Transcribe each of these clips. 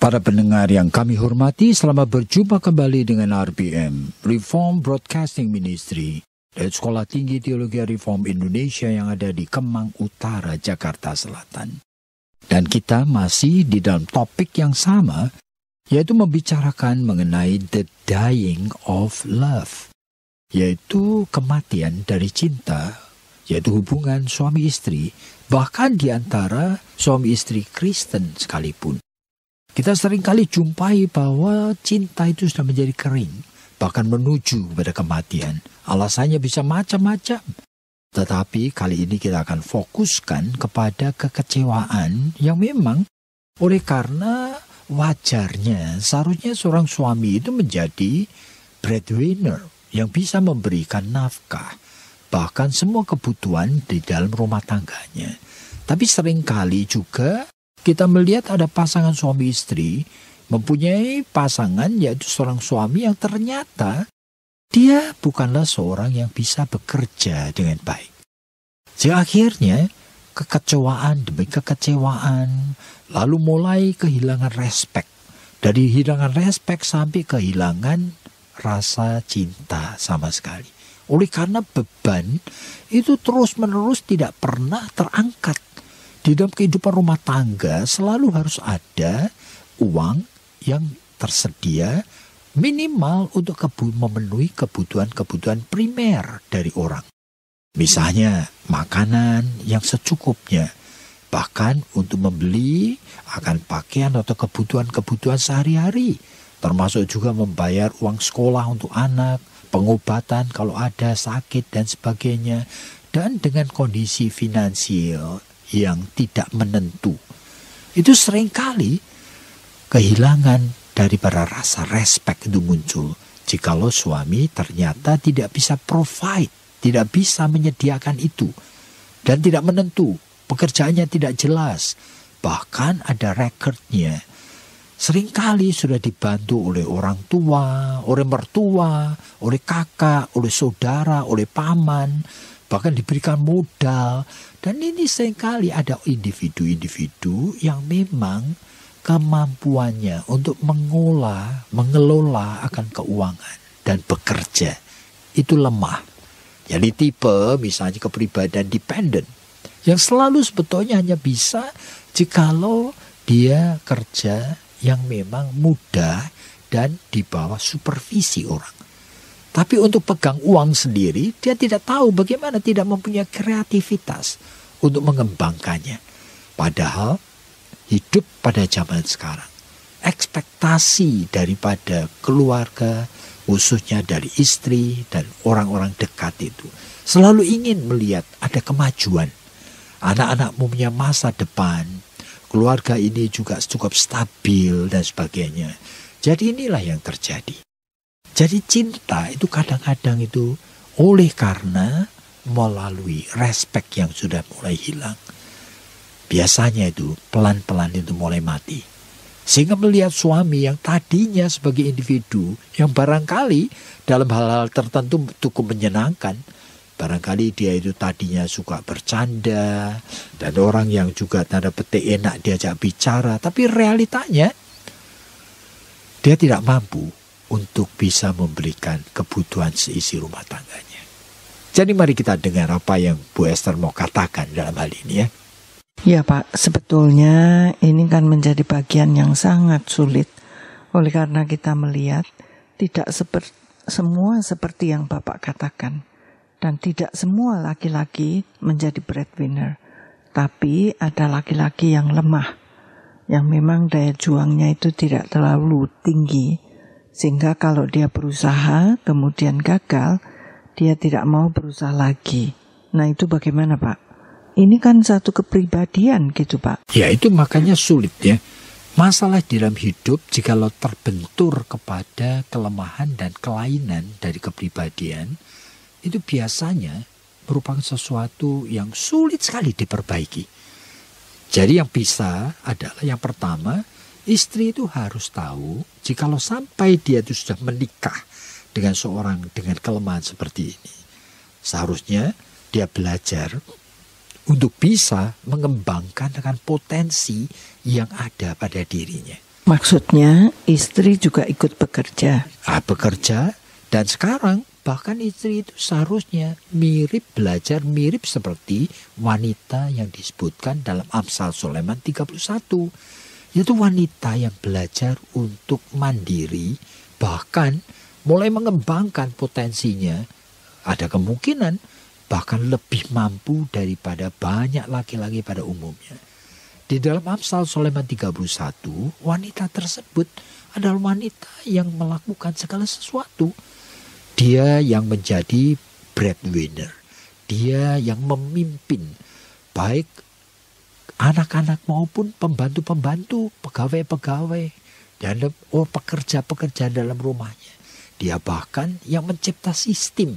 Para pendengar yang kami hormati, selamat berjumpa kembali dengan RBM, Reform Broadcasting Ministry, dari Sekolah Tinggi Teologi Reform Indonesia yang ada di Kemang Utara, Jakarta Selatan. Dan kita masih di dalam topik yang sama, yaitu membicarakan mengenai the dying of love, yaitu kematian dari cinta, yaitu hubungan suami istri, bahkan di antara suami istri Kristen sekalipun. Kita seringkali jumpai bahwa cinta itu sudah menjadi kering, bahkan menuju pada kematian. Alasannya bisa macam-macam. Tetapi kali ini kita akan fokuskan kepada kekecewaan yang memang oleh karena wajarnya seharusnya seorang suami itu menjadi breadwinner yang bisa memberikan nafkah, bahkan semua kebutuhan di dalam rumah tangganya. Tapi seringkali juga kita melihat ada pasangan suami istri mempunyai pasangan yaitu seorang suami yang ternyata dia bukanlah seorang yang bisa bekerja dengan baik. Sehingga akhirnya kekecewaan demi kekecewaan, lalu mulai kehilangan respek. Dari kehilangan respek sampai kehilangan rasa cinta sama sekali. Oleh karena beban itu terus-menerus tidak pernah terangkat. Di dalam kehidupan rumah tangga selalu harus ada uang yang tersedia minimal untuk memenuhi kebutuhan-kebutuhan primer dari orang. Misalnya makanan yang secukupnya, bahkan untuk membeli akan pakaian atau kebutuhan-kebutuhan sehari-hari, termasuk juga membayar uang sekolah untuk anak, pengobatan kalau ada sakit dan sebagainya, dan dengan kondisi finansial yang tidak menentu. Itu seringkali kehilangan daripada rasa respek itu muncul. Jikalau suami ternyata tidak bisa provide, tidak bisa menyediakan itu, dan tidak menentu, pekerjaannya tidak jelas, bahkan ada rekodnya. Seringkali sudah dibantu oleh orang tua, oleh mertua, oleh kakak, oleh saudara, oleh paman, bahkan diberikan modal. Dan ini seringkali ada individu-individu yang memang kemampuannya untuk mengelola akan keuangan dan bekerja itu lemah. Jadi tipe misalnya kepribadian dependent yang selalu sebetulnya hanya bisa jikalau dia kerja yang memang mudah dan di bawah supervisi orang. Tapi untuk pegang uang sendiri, dia tidak tahu bagaimana, tidak mempunyai kreativitas untuk mengembangkannya. Padahal hidup pada zaman sekarang, ekspektasi daripada keluarga, khususnya dari istri dan orang-orang dekat itu, selalu ingin melihat ada kemajuan. Anak-anak mempunyai masa depan, keluarga ini juga cukup stabil dan sebagainya. Jadi inilah yang terjadi. Jadi cinta itu kadang-kadang itu oleh karena melalui respek yang sudah mulai hilang. Biasanya itu pelan-pelan itu mulai mati. Sehingga melihat suami yang tadinya sebagai individu yang barangkali dalam hal-hal tertentu cukup menyenangkan. Barangkali dia itu tadinya suka bercanda dan orang yang juga tanda petik enak diajak bicara. Tapi realitanya dia tidak mampu untuk bisa memberikan kebutuhan seisi rumah tangganya. Jadi mari kita dengar apa yang Bu Esther mau katakan dalam hal ini ya. Ya Pak, sebetulnya ini kan menjadi bagian yang sangat sulit. Oleh karena kita melihat tidak semua seperti yang Bapak katakan. Dan tidak semua laki-laki menjadi breadwinner. Tapi ada laki-laki yang lemah. Yang memang daya juangnya itu tidak terlalu tinggi. Sehingga kalau dia berusaha, kemudian gagal, dia tidak mau berusaha lagi. Nah itu bagaimana Pak? Ini kan satu kepribadian gitu Pak. Ya itu makanya sulit ya. Masalah di dalam hidup jikalau terbentur kepada kelemahan dan kelainan dari kepribadian, itu biasanya merupakan sesuatu yang sulit sekali diperbaiki. Jadi yang bisa adalah yang pertama, istri itu harus tahu jikalau sampai dia itu sudah menikah dengan seorang dengan kelemahan seperti ini, seharusnya dia belajar untuk bisa mengembangkan dengan potensi yang ada pada dirinya. Maksudnya istri juga ikut bekerja. Bekerja, dan sekarang bahkan istri itu seharusnya belajar mirip seperti wanita yang disebutkan dalam Amsal Sulaiman 31. Yaitu wanita yang belajar untuk mandiri, bahkan mulai mengembangkan potensinya. Ada kemungkinan bahkan lebih mampu daripada banyak laki-laki pada umumnya. Di dalam Amsal Sulaiman 31, wanita tersebut adalah wanita yang melakukan segala sesuatu. Dia yang menjadi breadwinner. Dia yang memimpin baik anak-anak maupun pembantu-pembantu, pegawai-pegawai, dan pekerja-pekerja dalam rumahnya. Dia bahkan yang mencipta sistem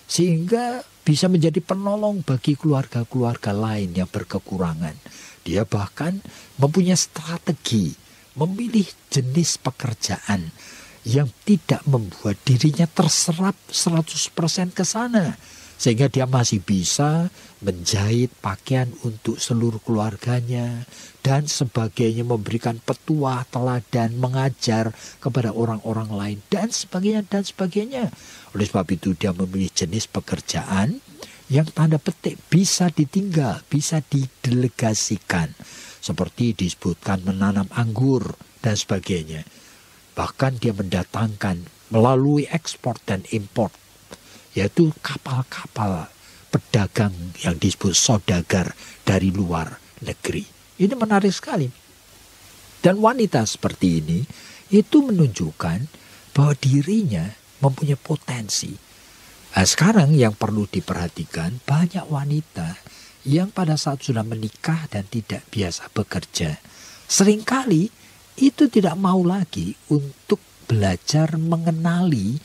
sehingga bisa menjadi penolong bagi keluarga-keluarga lain yang berkekurangan. Dia bahkan mempunyai strategi, memilih jenis pekerjaan yang tidak membuat dirinya terserap 100% ke sana. Sehingga dia masih bisa menjahit pakaian untuk seluruh keluarganya dan sebagainya, memberikan petuah, teladan, mengajar kepada orang-orang lain dan sebagainya dan sebagainya. Oleh sebab itu dia memilih jenis pekerjaan yang tanda petik bisa ditinggal, bisa didelegasikan. Seperti disebutkan menanam anggur dan sebagainya. Bahkan dia mendatangkan melalui ekspor dan impor, yaitu kapal-kapal pedagang yang disebut saudagar dari luar negeri. Ini menarik sekali. Dan wanita seperti ini itu menunjukkan bahwa dirinya mempunyai potensi. Nah, sekarang yang perlu diperhatikan, banyak wanita yang pada saat sudah menikah dan tidak biasa bekerja, seringkali itu tidak mau lagi untuk belajar mengenali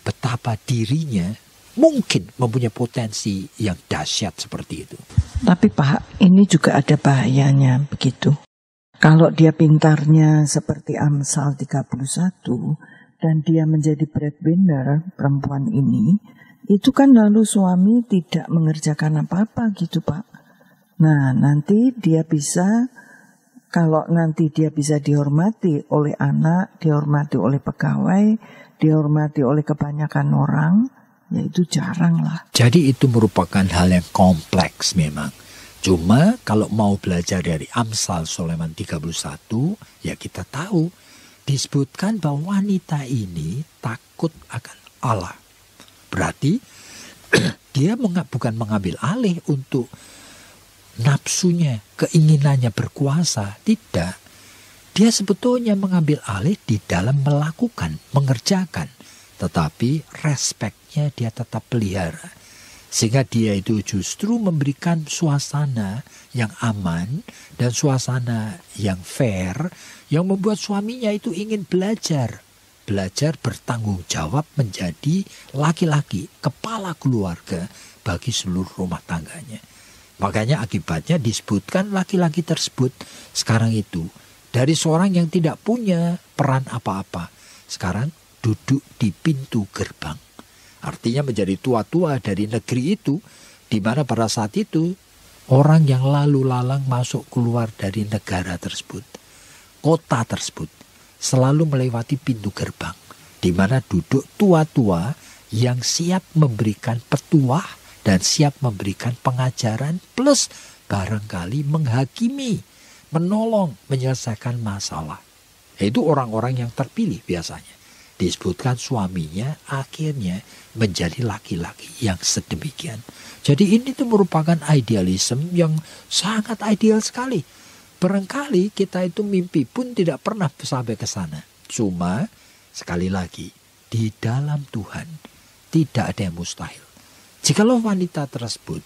betapa dirinya mungkin mempunyai potensi yang dahsyat seperti itu. Tapi Pak, ini juga ada bahayanya begitu. Kalau dia pintarnya seperti Amsal 31 dan dia menjadi breadwinner perempuan ini, itu kan lalu suami tidak mengerjakan apa-apa gitu Pak. Nah nanti dia bisa, kalau nanti dia bisa dihormati oleh anak, dihormati oleh pegawai, dihormati oleh kebanyakan orang, ya itu jarang lah. Jadi itu merupakan hal yang kompleks memang. Cuma kalau mau belajar dari Amsal Sulaiman 31, ya kita tahu disebutkan bahwa wanita ini takut akan Allah. Berarti dia bukan mengambil alih untuk nafsunya, keinginannya berkuasa. Tidak. Dia sebetulnya mengambil alih di dalam melakukan, mengerjakan. Tetapi respeknya dia tetap pelihara. Sehingga dia itu justru memberikan suasana yang aman dan suasana yang fair, yang membuat suaminya itu ingin belajar. Belajar bertanggung jawab menjadi laki-laki, kepala keluarga bagi seluruh rumah tangganya. Makanya akibatnya disebutkan laki-laki tersebut sekarang itu dari seorang yang tidak punya peran apa-apa, sekarang duduk di pintu gerbang. Artinya menjadi tua-tua dari negeri itu, di mana pada saat itu orang yang lalu lalang masuk keluar dari negara tersebut, kota tersebut, selalu melewati pintu gerbang, di mana duduk tua-tua yang siap memberikan petuah dan siap memberikan pengajaran, plus barangkali menghakimi, menolong, menyelesaikan masalah. Itu orang-orang yang terpilih biasanya. Disebutkan suaminya akhirnya menjadi laki-laki yang sedemikian. Jadi ini tuh merupakan idealisme yang sangat ideal sekali. Barangkali kita itu mimpi pun tidak pernah sampai ke sana. Cuma sekali lagi, di dalam Tuhan tidak ada yang mustahil. Jikalau wanita tersebut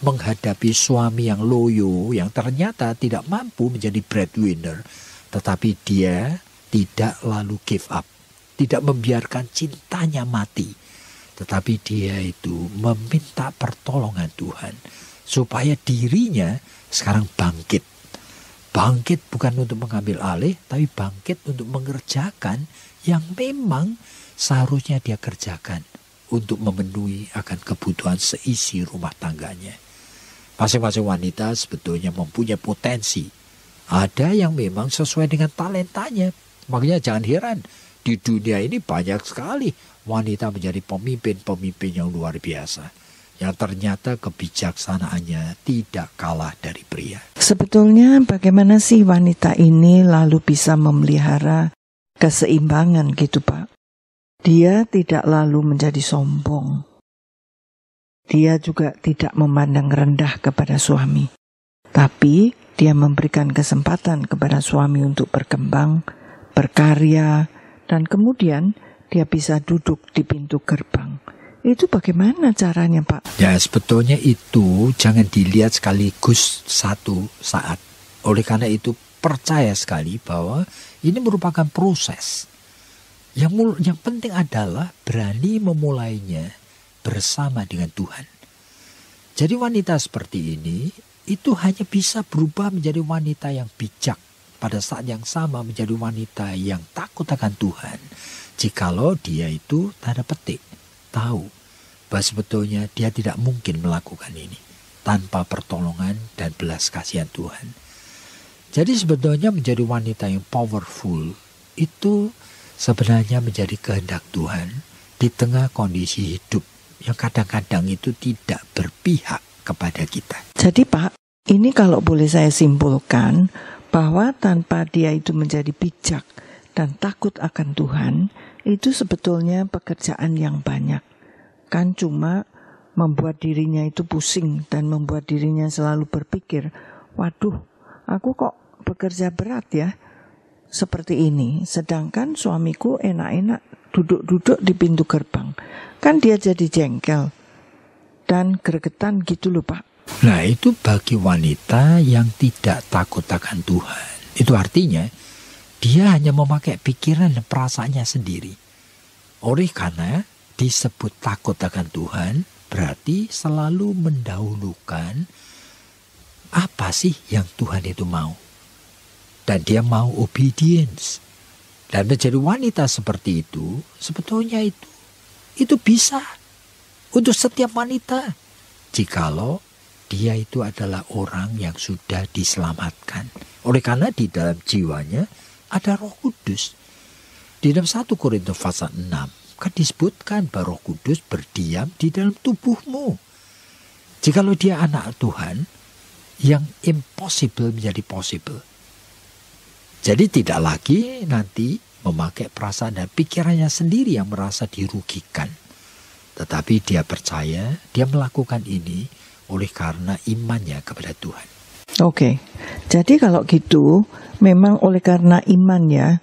menghadapi suami yang loyo, yang ternyata tidak mampu menjadi breadwinner, Tetapi dia tidak lalu give up, tidak membiarkan cintanya mati. Tetapi dia itu meminta pertolongan Tuhan supaya dirinya sekarang bangkit. Bangkit bukan untuk mengambil alih, tapi bangkit untuk mengerjakan yang memang seharusnya dia kerjakan untuk memenuhi akan kebutuhan seisi rumah tangganya. Masing-masing wanita sebetulnya mempunyai potensi. Ada yang memang sesuai dengan talentanya. Makanya jangan heran, di dunia ini banyak sekali wanita menjadi pemimpin-pemimpin yang luar biasa, yang ternyata kebijaksanaannya tidak kalah dari pria. Sebetulnya bagaimana sih wanita ini lalu bisa memelihara keseimbangan gitu Pak? Dia tidak lalu menjadi sombong. Dia juga tidak memandang rendah kepada suami. Tapi dia memberikan kesempatan kepada suami untuk berkembang, berkarya, dan kemudian dia bisa duduk di pintu gerbang. Itu bagaimana caranya Pak? Ya sebetulnya itu jangan dilihat sekaligus satu saat. Oleh karena itu percaya sekali bahwa ini merupakan proses. Yang penting adalah berani memulainya bersama dengan Tuhan. Jadi wanita seperti ini itu hanya bisa berubah menjadi wanita yang bijak. Pada saat yang sama menjadi wanita yang takut akan Tuhan. Jikalau dia itu tanda petik tahu bahwa sebetulnya dia tidak mungkin melakukan ini tanpa pertolongan dan belas kasihan Tuhan. Jadi sebetulnya menjadi wanita yang powerful itu sebenarnya menjadi kehendak Tuhan di tengah kondisi hidup yang kadang-kadang itu tidak berpihak kepada kita. Jadi Pak, ini kalau boleh saya simpulkan bahwa tanpa dia itu menjadi bijak dan takut akan Tuhan, itu sebetulnya pekerjaan yang banyak. Kan cuma membuat dirinya itu pusing dan membuat dirinya selalu berpikir, waduh, aku kok bekerja berat ya, seperti ini. Sedangkan suamiku enak-enak duduk-duduk di pintu gerbang. Kan dia jadi jengkel dan gregetan gitu loh Pak. Nah itu bagi wanita yang tidak takut akan Tuhan. Itu artinya dia hanya memakai pikiran dan perasaannya sendiri. Oleh karena disebut takut akan Tuhan, berarti selalu mendahulukan apa sih yang Tuhan itu mau. Dan dia mau obedience. Dan menjadi wanita seperti itu, sebetulnya itu bisa untuk setiap wanita. Jikalau dia itu adalah orang yang sudah diselamatkan. Oleh karena di dalam jiwanya ada Roh Kudus. Di dalam 1 Korintus pasal 6 kan disebutkan bahwa Roh Kudus berdiam di dalam tubuhmu. Jikalau dia anak Tuhan, yang impossible menjadi possible. Jadi tidak lagi nanti memakai perasaan dan pikirannya sendiri yang merasa dirugikan. Tetapi dia percaya, dia melakukan ini oleh karena imannya kepada Tuhan. Oke, jadi kalau gitu memang oleh karena imannya,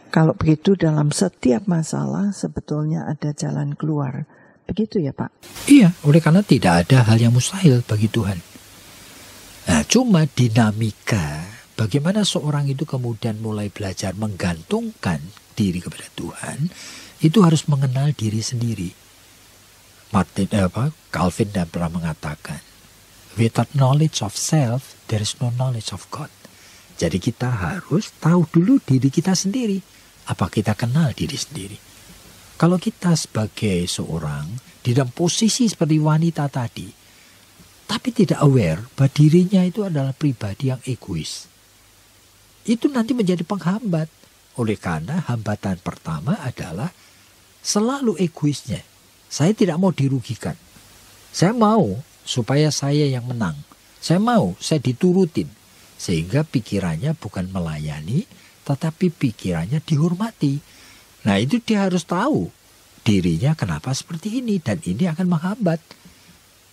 kalau begitu dalam setiap masalah sebetulnya ada jalan keluar. Begitu ya Pak? Iya, oleh karena tidak ada hal yang mustahil bagi Tuhan. Nah, cuma dinamika bagaimana seorang itu kemudian mulai belajar menggantungkan diri kepada Tuhan, itu harus mengenal diri sendiri. Calvin dan pernah mengatakan, without knowledge of self, there is no knowledge of God. Jadi kita harus tahu dulu diri kita sendiri. Apa kita kenal diri sendiri? Kalau kita sebagai seorang di dalam posisi seperti wanita tadi, tapi tidak aware bahwa dirinya itu adalah pribadi yang egois, itu nanti menjadi penghambat. Oleh karena hambatan pertama adalah selalu egoisnya. Saya tidak mau dirugikan. Saya mau supaya saya yang menang. Saya mau saya diturutin. Sehingga pikirannya bukan melayani, tetapi pikirannya dihormati. Nah itu dia harus tahu dirinya kenapa seperti ini. Dan ini akan menghambat.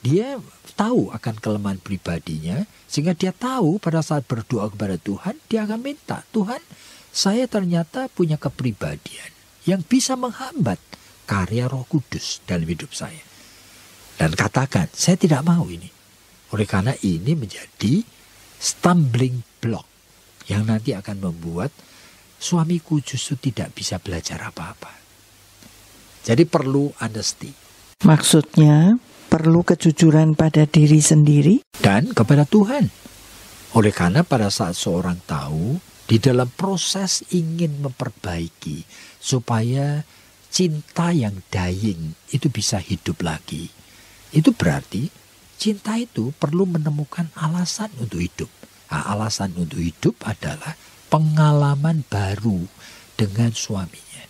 Dia tahu akan kelemahan pribadinya, sehingga dia tahu pada saat berdoa kepada Tuhan, dia akan minta, Tuhan, saya ternyata punya kepribadian yang bisa menghambat karya Roh Kudus dalam hidup saya. Dan katakan, saya tidak mau ini. Oleh karena ini menjadi stumbling block. Yang nanti akan membuat suamiku justru tidak bisa belajar apa-apa. Jadi perlu honesty. Maksudnya perlu kejujuran pada diri sendiri Dan kepada Tuhan. Oleh karena pada saat seorang tahu di dalam proses ingin memperbaiki supaya cinta yang dying itu bisa hidup lagi. Itu berarti cinta itu perlu menemukan alasan untuk hidup. Nah, alasan untuk hidup adalah pengalaman baru dengan suaminya.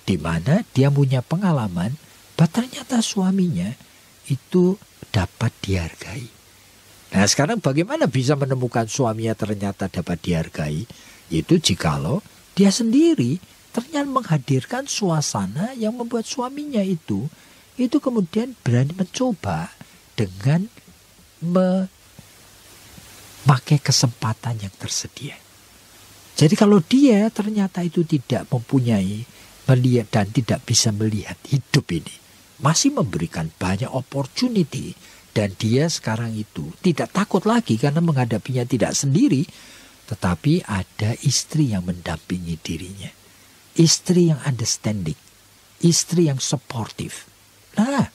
Di mana dia punya pengalaman bahwa ternyata suaminya itu dapat dihargai. Nah sekarang bagaimana bisa menemukan suaminya ternyata dapat dihargai? Itu jikalau dia sendiri ternyata menghadirkan suasana yang membuat suaminya itu kemudian berani mencoba dengan memakai kesempatan yang tersedia. Jadi kalau dia ternyata itu tidak mempunyai melihat dan tidak bisa melihat hidup ini, masih memberikan banyak opportunity, dan dia sekarang itu tidak takut lagi karena menghadapinya tidak sendiri, tetapi ada istri yang mendampingi dirinya. Istri yang understanding, istri yang supportive. Nah,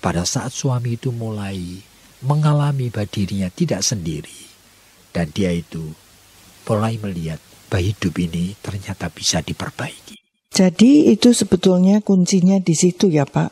pada saat suami itu mulai mengalami bahwa dirinya tidak sendiri, dan dia itu mulai melihat bahwa hidup ini ternyata bisa diperbaiki. Jadi itu sebetulnya kuncinya di situ ya Pak,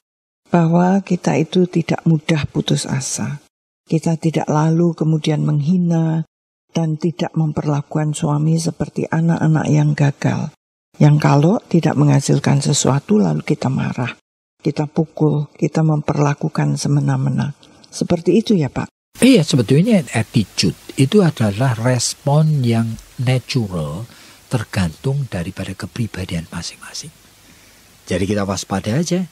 bahwa kita itu tidak mudah putus asa. Kita tidak lalu kemudian menghina dan tidak memperlakukan suami seperti anak-anak yang gagal. Yang kalau tidak menghasilkan sesuatu lalu kita marah, kita pukul, kita memperlakukan semena-mena. Seperti itu ya Pak? Iya, sebetulnya attitude itu adalah respon yang natural tergantung daripada kepribadian masing-masing. Jadi kita waspada aja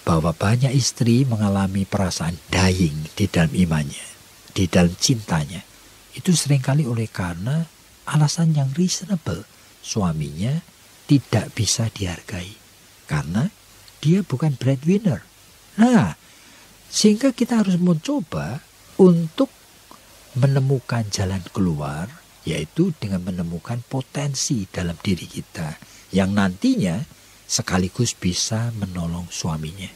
bahwa banyak istri mengalami perasaan dying di dalam imannya, di dalam cintanya. Itu seringkali oleh karena alasan yang reasonable. Suaminya tidak bisa dihargai karena dia bukan breadwinner. Nah, sehingga kita harus mencoba untuk menemukan jalan keluar, yaitu dengan menemukan potensi dalam diri kita yang nantinya sekaligus bisa menolong suaminya.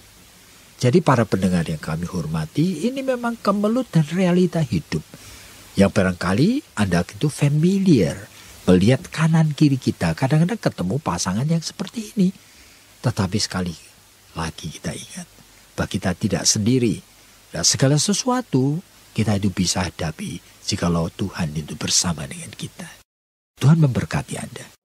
Jadi para pendengar yang kami hormati, ini memang kemelut dan realita hidup yang barangkali Anda itu familiar melihat kanan kiri kita. Kadang-kadang ketemu pasangan yang seperti ini. Tetapi sekali lagi kita ingat bahwa kita tidak sendiri. Dan segala sesuatu kita itu bisa hadapi jikalau Tuhan itu bersama dengan kita. Tuhan memberkati Anda.